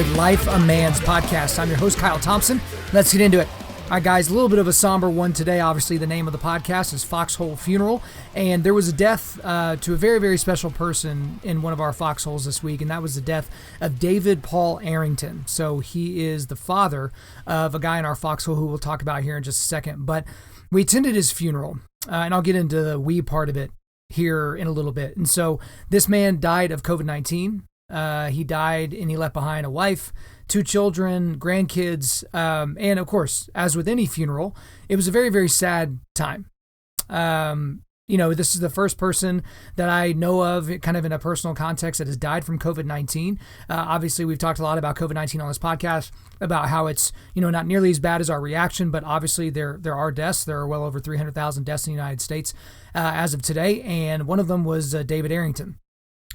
Life a Man's podcast. I'm your host, Kyle Thompson. Let's get into it. All right, guys, a little bit of a somber one today. Obviously, the name of the podcast is Foxhole Funeral, and there was a death to a very, very special person in one of our foxholes this week, and that was the death of David Paul Arrington. So he is the father of a guy in our foxhole who we'll talk about here in just a second. But we attended his funeral, and I'll get into the we part of it here in a little bit. And so this man died of COVID-19. He died and he left behind a wife, 2 children, grandkids, and of course, as with any funeral, it was a very, very sad time. This is the first person that I know of kind of in a personal context that has died from COVID-19. Obviously, we've talked a lot about COVID-19 on this podcast, about how it's, not nearly as bad as our reaction, but obviously there are deaths. There are well over 300,000 deaths in the United States as of today, and one of them was David Arrington.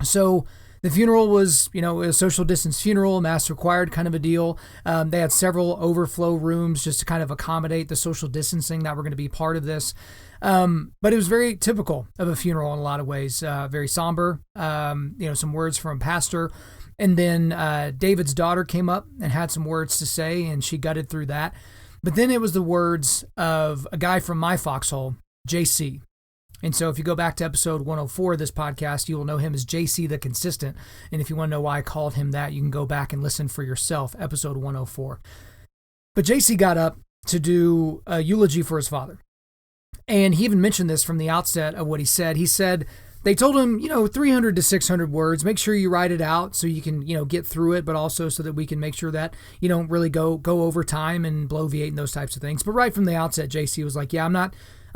So the funeral was, a social distance funeral, mask required kind of a deal. They had several overflow rooms just to kind of accommodate the social distancing that were going to be part of this. But it was very typical of a funeral in a lot of ways, very somber, some words from pastor. And then David's daughter came up and had some words to say, and she gutted through that. But then it was the words of a guy from my foxhole, JC. And so if you go back to episode 104 of this podcast, you will know him as JC the Consistent. And if you want to know why I called him that, you can go back and listen for yourself, episode 104. But JC got up to do a eulogy for his father. And he even mentioned this from the outset of what he said. He said, they told him, 300 to 600 words. Make sure you write it out so you can, get through it, but also so that we can make sure that you don't really go over time and bloviate and those types of things. But right from the outset, JC was like, yeah, I'm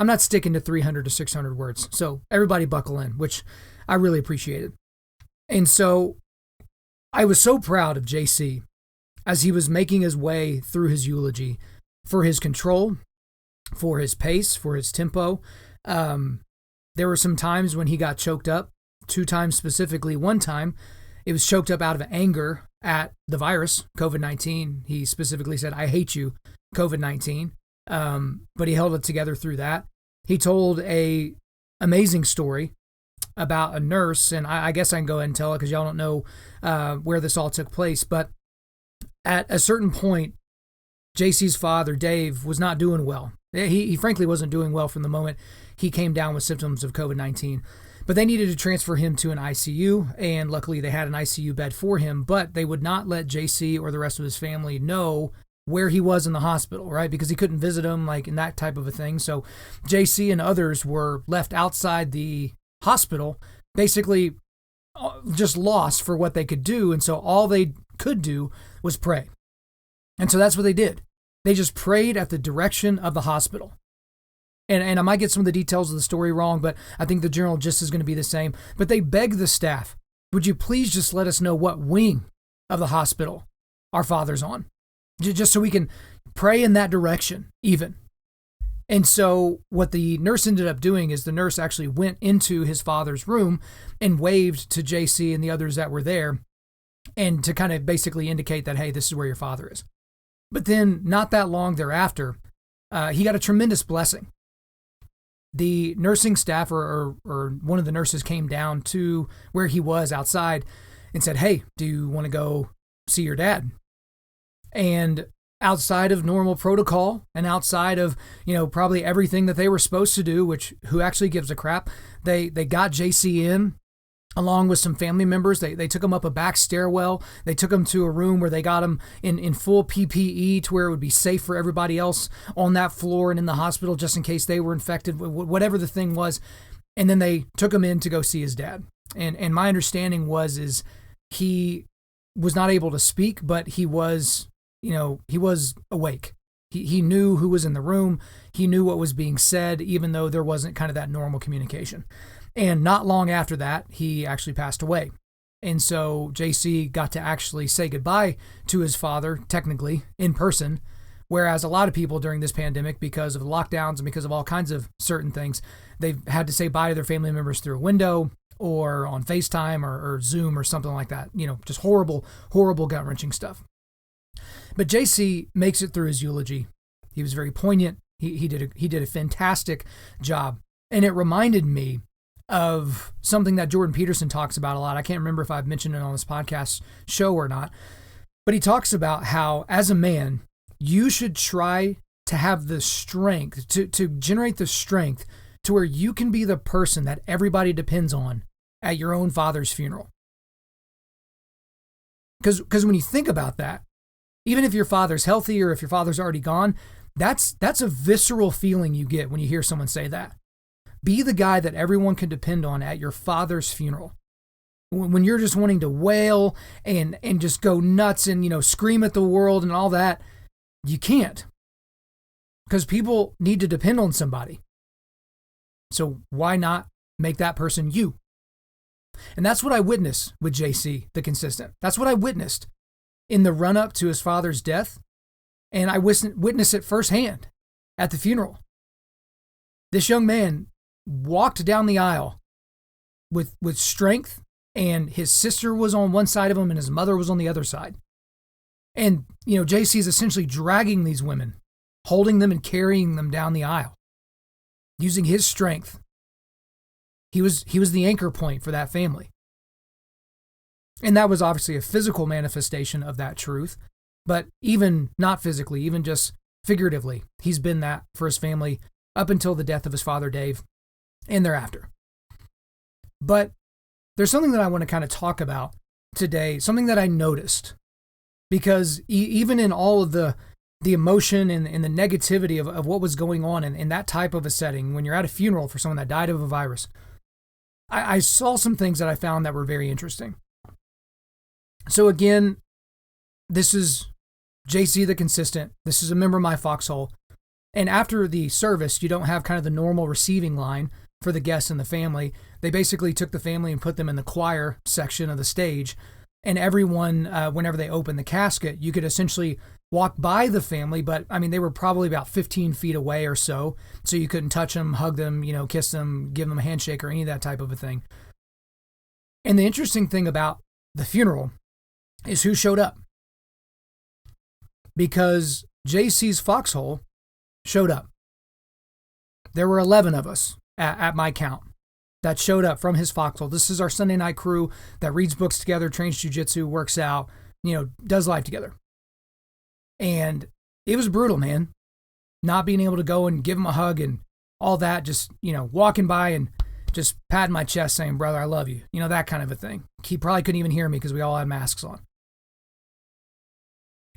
not sticking to 300 to 600 words. So everybody buckle in, which I really appreciated. And so I was so proud of JC as he was making his way through his eulogy, for his control, for his pace, for his tempo. There were some times when he got choked up, 2 times specifically. One time, it was choked up out of anger at the virus, COVID-19. He specifically said, I hate you, COVID-19. But he held it together through that. He told a amazing story about a nurse, and I guess I can go ahead and tell it because y'all don't know where this all took place. But at a certain point, JC's father, Dave, was not doing well. He frankly wasn't doing well from the moment he came down with symptoms of COVID-19. But they needed to transfer him to an ICU, and luckily they had an ICU bed for him, but they would not let JC or the rest of his family know where he was in the hospital, right? Because he couldn't visit him, in that type of a thing. So JC and others were left outside the hospital, basically just lost for what they could do. And so all they could do was pray. And so that's what they did. They just prayed at the direction of the hospital. And I might get some of the details of the story wrong, but I think the general gist is going to be the same. But they begged the staff, would you please just let us know what wing of the hospital our father's on? Just so we can pray in that direction, even. And so what the nurse ended up doing is the nurse actually went into his father's room and waved to JC and the others that were there, and to kind of basically indicate that, hey, this is where your father is. But then not that long thereafter, he got a tremendous blessing. The nursing staff or one of the nurses came down to where he was outside and said, hey, do you want to go see your dad? And outside of normal protocol and outside of, probably everything that they were supposed to do, which who actually gives a crap, they got JC in along with some family members. They took him up a back stairwell. They took him to a room where they got him in full PPE to where it would be safe for everybody else on that floor and in the hospital just in case they were infected, whatever the thing was. And then they took him in to go see his dad. And my understanding is he was not able to speak, but he was awake. He knew who was in the room. He knew what was being said, even though there wasn't kind of that normal communication. And not long after that, he actually passed away. And so JC got to actually say goodbye to his father, technically, in person, whereas a lot of people during this pandemic, because of lockdowns and because of all kinds of certain things, they've had to say bye to their family members through a window or on FaceTime or Zoom or something like that. Just horrible, horrible, gut-wrenching stuff. But JC makes it through his eulogy. He was very poignant. He did a fantastic job. And it reminded me of something that Jordan Peterson talks about a lot. I can't remember if I've mentioned it on this podcast show or not. But he talks about how, as a man, you should try to have the strength, to generate the strength to where you can be the person that everybody depends on at your own father's funeral. Because when you think about that, even if your father's healthy or if your father's already gone, that's a visceral feeling you get when you hear someone say that. Be the guy that everyone can depend on at your father's funeral. When you're just wanting to wail and just go nuts and, scream at the world and all that, you can't. Because people need to depend on somebody. So why not make that person you? And that's what I witnessed with JC, the consistent. That's what I witnessed in the run-up to his father's death. And I witnessed it firsthand at the funeral. This young man walked down the aisle with strength, and his sister was on one side of him and his mother was on the other side. And, JC is essentially dragging these women, holding them and carrying them down the aisle, using his strength. He was the anchor point for that family. And that was obviously a physical manifestation of that truth, but even not physically, even just figuratively, he's been that for his family up until the death of his father, Dave, and thereafter. But there's something that I want to kind of talk about today, something that I noticed, because even in all of the emotion and the negativity of what was going on in that type of a setting, when you're at a funeral for someone that died of a virus, I saw some things that I found that were very interesting. So again, this is JC the Consistent. This is a member of my Foxhole. And after the service, you don't have kind of the normal receiving line for the guests and the family. They basically took the family and put them in the choir section of the stage. And everyone, whenever they opened the casket, you could essentially walk by the family, but they were probably about 15 feet away or so. So you couldn't touch them, hug them, kiss them, give them a handshake or any of that type of a thing. And the interesting thing about the funeral is who showed up. Because JC's Foxhole showed up. There were 11 of us at my count that showed up from his Foxhole. This is our Sunday night crew that reads books together, trains jiu-jitsu, works out, does life together. And it was brutal, man. Not being able to go and give him a hug and all that, just, walking by and just patting my chest saying, brother, I love you. That kind of a thing. He probably couldn't even hear me because we all had masks on.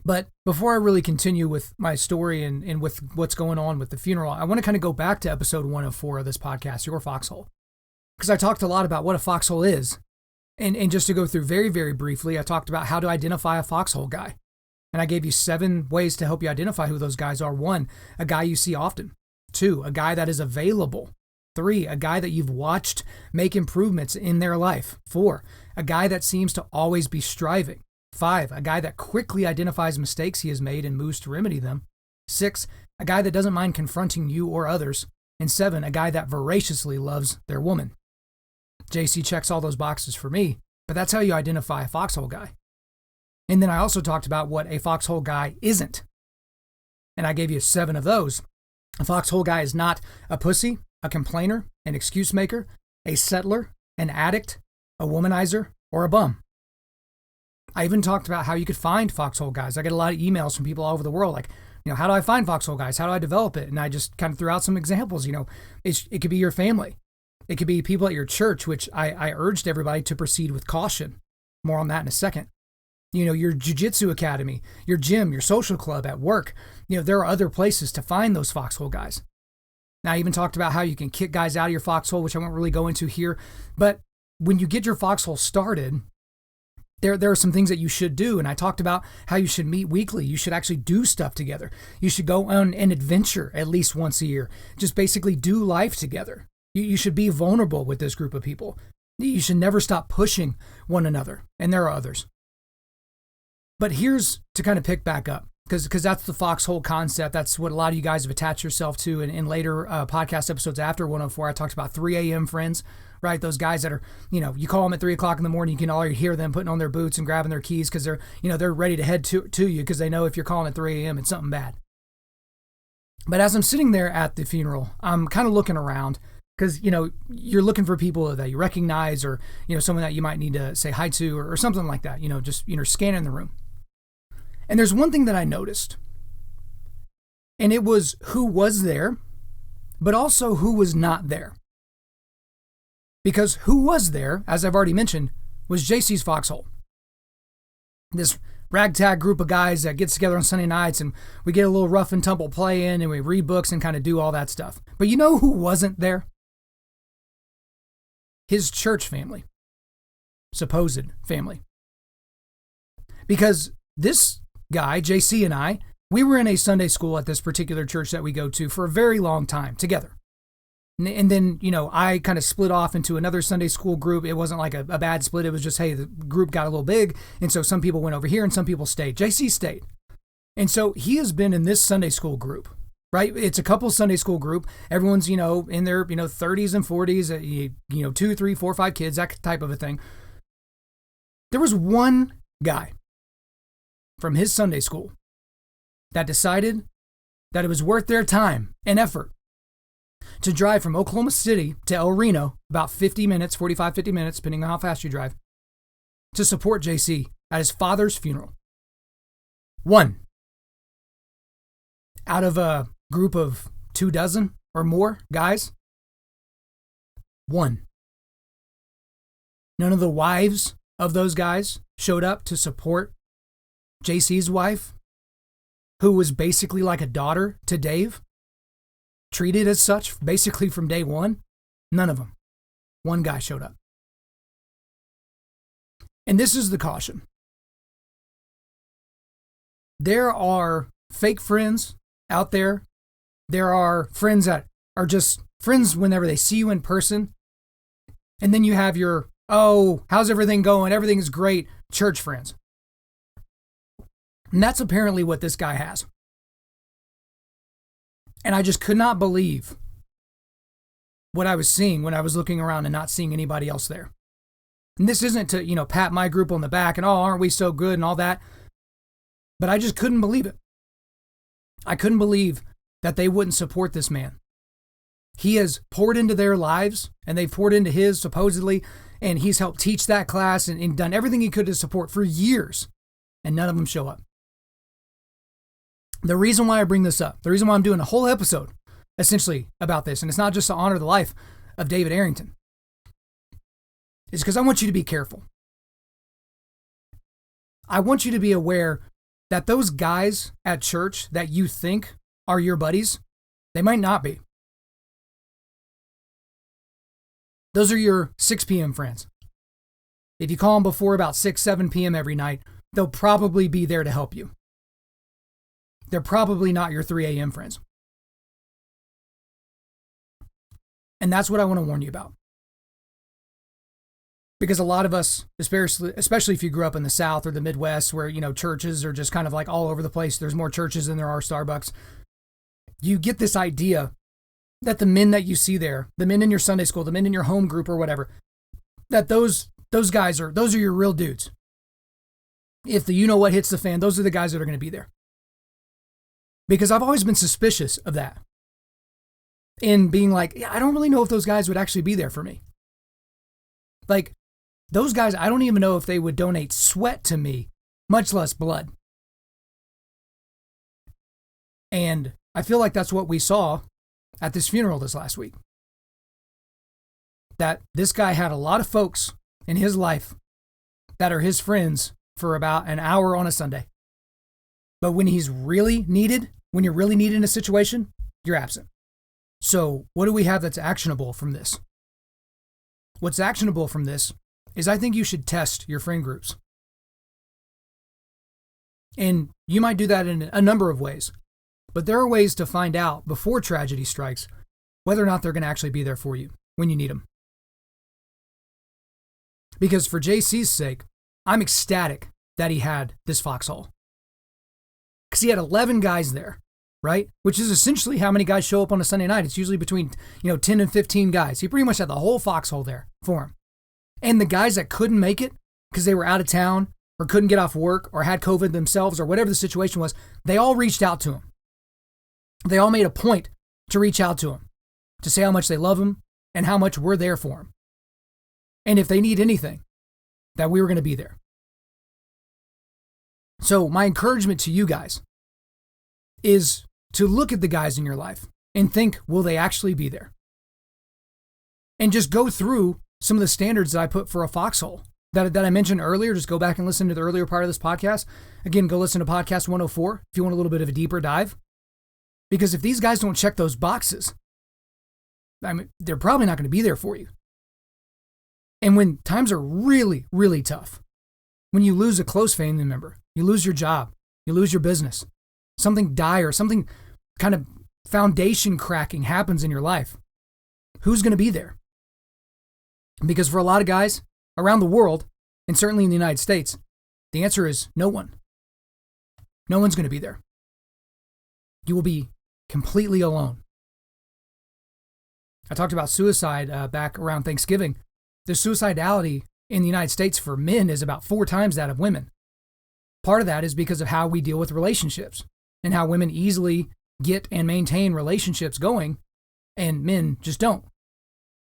But before I really continue with my story and with what's going on with the funeral, I want to kind of go back to episode 104 of this podcast, Your Foxhole. Because I talked a lot about what a foxhole is. And just to go through very, very briefly, I talked about how to identify a foxhole guy. And I gave you 7 ways to help you identify who those guys are. 1, a guy you see often. 2, a guy that is available. 3, a guy that you've watched make improvements in their life. 4, a guy that seems to always be striving. 5, a guy that quickly identifies mistakes he has made and moves to remedy them. 6, a guy that doesn't mind confronting you or others. And 7, a guy that voraciously loves their woman. JC checks all those boxes for me, but that's how you identify a foxhole guy. And then I also talked about what a foxhole guy isn't. And I gave you 7 of those. A foxhole guy is not a pussy, a complainer, an excuse maker, a settler, an addict, a womanizer, or a bum. I even talked about how you could find foxhole guys. I get a lot of emails from people all over the world like, how do I find foxhole guys? How do I develop it? And I just kind of threw out some examples. It could be your family. It could be people at your church, which I urged everybody to proceed with caution. More on that in a second. Your jiu-jitsu academy, your gym, your social club at work. There are other places to find those foxhole guys. Now, I even talked about how you can kick guys out of your foxhole, which I won't really go into here. But when you get your foxhole started, there are some things that you should do. And I talked about how you should meet weekly. You should actually do stuff together. You should go on an adventure at least once a year. Just basically do life together. You should be vulnerable with this group of people. You should never stop pushing one another. And there are others. But here's to kind of pick back up, because that's the foxhole concept. That's what a lot of you guys have attached yourself to. And in later podcast episodes after 104, I talked about 3 a.m. friends, right? Those guys that are, you call them at 3 o'clock in the morning, you can already hear them putting on their boots and grabbing their keys because they're ready to head to you because they know if you're calling at 3 a.m., it's something bad. But as I'm sitting there at the funeral, I'm kind of looking around because, you're looking for people that you recognize or, someone that you might need to say hi to or something like that, just, scanning the room. And there's one thing that I noticed, and it was who was there, but also who was not there. Because who was there, as I've already mentioned, was JC's Foxhole. This ragtag group of guys that gets together on Sunday nights, and we get a little rough and tumble play in, and we read books and kind of do all that stuff. But you know who wasn't there? His church family. Supposed family. Because this guy, JC, and I, we were in a Sunday school at this particular church that we go to for a very long time together. And then, I kind of split off into another Sunday school group. It wasn't like a bad split. It was just, hey, the group got a little big. And so some people went over here and some people stayed. JC stayed. And so he has been in this Sunday school group, right? It's a couple Sunday school group. Everyone's, in their, 30s and 40s, 2, 3, 4, 5 kids, that type of a thing. There was one guy from his Sunday school that decided that it was worth their time and effort to drive from Oklahoma City to El Reno, about 50 minutes, 45, 50 minutes, depending on how fast you drive, to support JC at his father's funeral. One out of a group of 24 or more guys. One. None of the wives of those guys showed up to support JC's wife, who was basically like a daughter to Dave, treated as such basically from day one. None of them. One guy showed up. And this is the caution. There are fake friends out there. There are friends that are just friends whenever they see you in person. And then you have your, oh, how's everything going? Everything's great. Church friends. And that's apparently what this guy has. And I just could not believe what I was seeing when I was looking around and not seeing anybody else there. And this isn't to, pat my group on the back and, oh, aren't we so good and all that. But I just couldn't believe it. I couldn't believe that they wouldn't support this man. He has poured into their lives and they've poured into his supposedly, and he's helped teach that class and done everything he could to support for years, and none of them show up. The reason why I bring this up, the reason why I'm doing a whole episode essentially about this, and it's not just to honor the life of David Arrington, is because I want you to be careful. I want you to be aware that those guys at church that you think are your buddies, they might not be. Those are your 6 p.m. friends. If you call them before about 6, 7 p.m. every night, they'll probably be there to help you. They're probably not your 3 a.m. friends. And that's what I want to warn you about. Because a lot of us, especially if you grew up in the South or the Midwest where, churches are just kind of like all over the place. There's more churches than there are Starbucks. You get this idea that the men that you see there, the men in your Sunday school, the men in your home group or whatever, that those guys are your real dudes. If the what hits the fan, those are the guys that are going to be there. Because I've always been suspicious of that. And being like, yeah, I don't really know if those guys would actually be there for me. Like, those guys, I don't even know if they would donate sweat to me, much less blood. And I feel like that's what we saw at this funeral this last week. That this guy had a lot of folks in his life that are his friends for about an hour on a Sunday. But when he's really needed, when you're really needed in a situation, you're absent. So what do we have that's actionable from this? What's actionable from this is I think you should test your friend groups. And you might do that in a number of ways. But there are ways to find out before tragedy strikes whether or not they're going to actually be there for you when you need them. Because for JC's sake, I'm ecstatic that he had this Foxhole. Because he had 11 guys there, right? Which is essentially how many guys show up on a Sunday night. It's usually between 10 and 15 guys. He pretty much had the whole Foxhole there for him. And the guys that couldn't make it because they were out of town or couldn't get off work or had COVID themselves or whatever the situation was, they all reached out to him. They all made a point to reach out to him, to say how much they love him and how much we're there for him. And if they need anything, that we were going to be there. So my encouragement to you guys is to look at the guys in your life and think, will they actually be there? And just go through some of the standards that I put for a foxhole that I mentioned earlier. Just go back and listen to the earlier part of this podcast. Again, go listen to podcast 104 if you want a little bit of a deeper dive. Because if these guys don't check those boxes, I mean, they're probably not going to be there for you. And when times are really, really tough, when you lose a close family member, you lose your job, you lose your business, something dire, something kind of foundation cracking happens in your life, who's going to be there? Because for a lot of guys around the world, and certainly in the United States, the answer is no one. No one's going to be there. You will be completely alone. I talked about suicide back around Thanksgiving. The suicidality in the United States for men is about 4 times that of women. Part of that is because of how we deal with relationships and how women easily get and maintain relationships going and men just don't.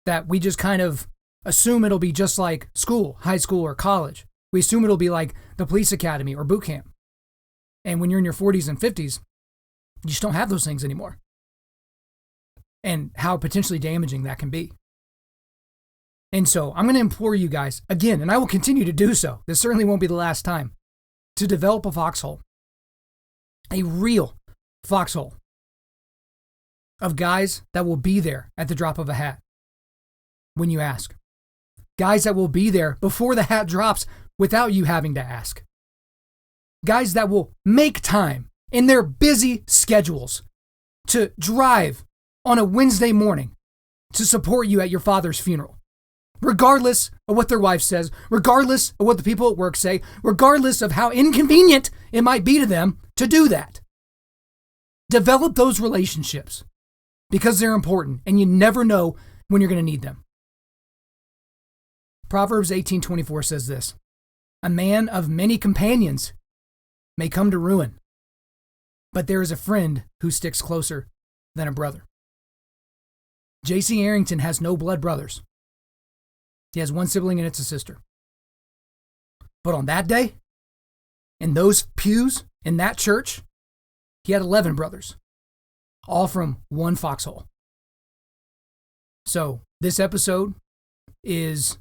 That we just kind of assume it'll be just like school, high school or college. We assume it'll be like the police academy or boot camp. And when you're in your 40s and 50s, you just don't have those things anymore. And how potentially damaging that can be. And so I'm going to implore you guys again, and I will continue to do so. This certainly won't be the last time, to develop a foxhole, a real foxhole of guys that will be there at the drop of a hat when you ask. Guys that will be there before the hat drops without you having to ask. Guys that will make time in their busy schedules to drive on a Wednesday morning to support you at your father's funeral. Regardless of what their wife says, regardless of what the people at work say, regardless of how inconvenient it might be to them to do that. Develop those relationships because they're important and you never know when you're going to need them. Proverbs 18:24 says this, "A man of many companions may come to ruin, but there is a friend who sticks closer than a brother." J.C. Arrington has no blood brothers. He has one sibling and it's a sister. But on that day, in those pews, in that church, he had 11 brothers, all from one foxhole. So this episode is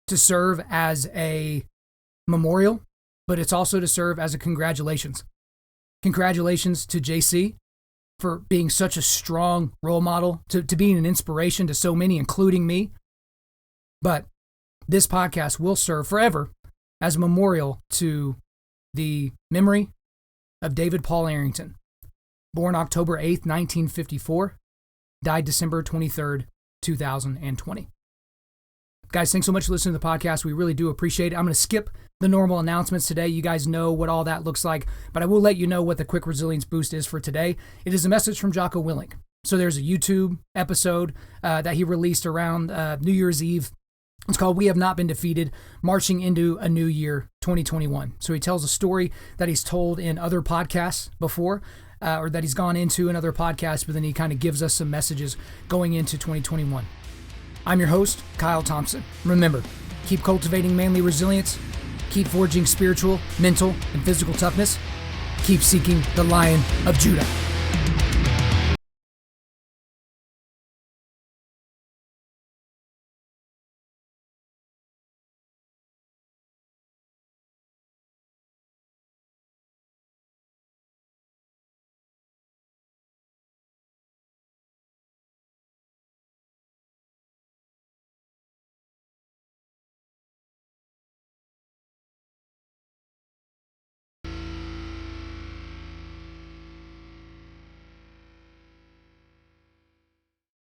to serve as a memorial, but it's also to serve as a congratulations. Congratulations to JC for being such a strong role model, to being an inspiration to so many, including me. But this podcast will serve forever as a memorial to the memory of David Paul Arrington, born October 8th, 1954, died December 23rd, 2020. Guys, thanks so much for listening to the podcast. We really do appreciate it. I'm going to skip the normal announcements today. You guys know what all that looks like, but I will let you know what the quick resilience boost is for today. It is a message from Jocko Willink. So there's a YouTube episode that he released around New Year's Eve. It's called "We Have Not Been Defeated, Marching into a New Year 2021. So he tells a story that he's told in other podcasts before, or that he's gone into in other podcasts, but then he kind of gives us some messages going into 2021. I'm your host, Kyle Thompson. Remember, keep cultivating manly resilience, keep forging spiritual, mental, and physical toughness, keep seeking the Lion of Judah.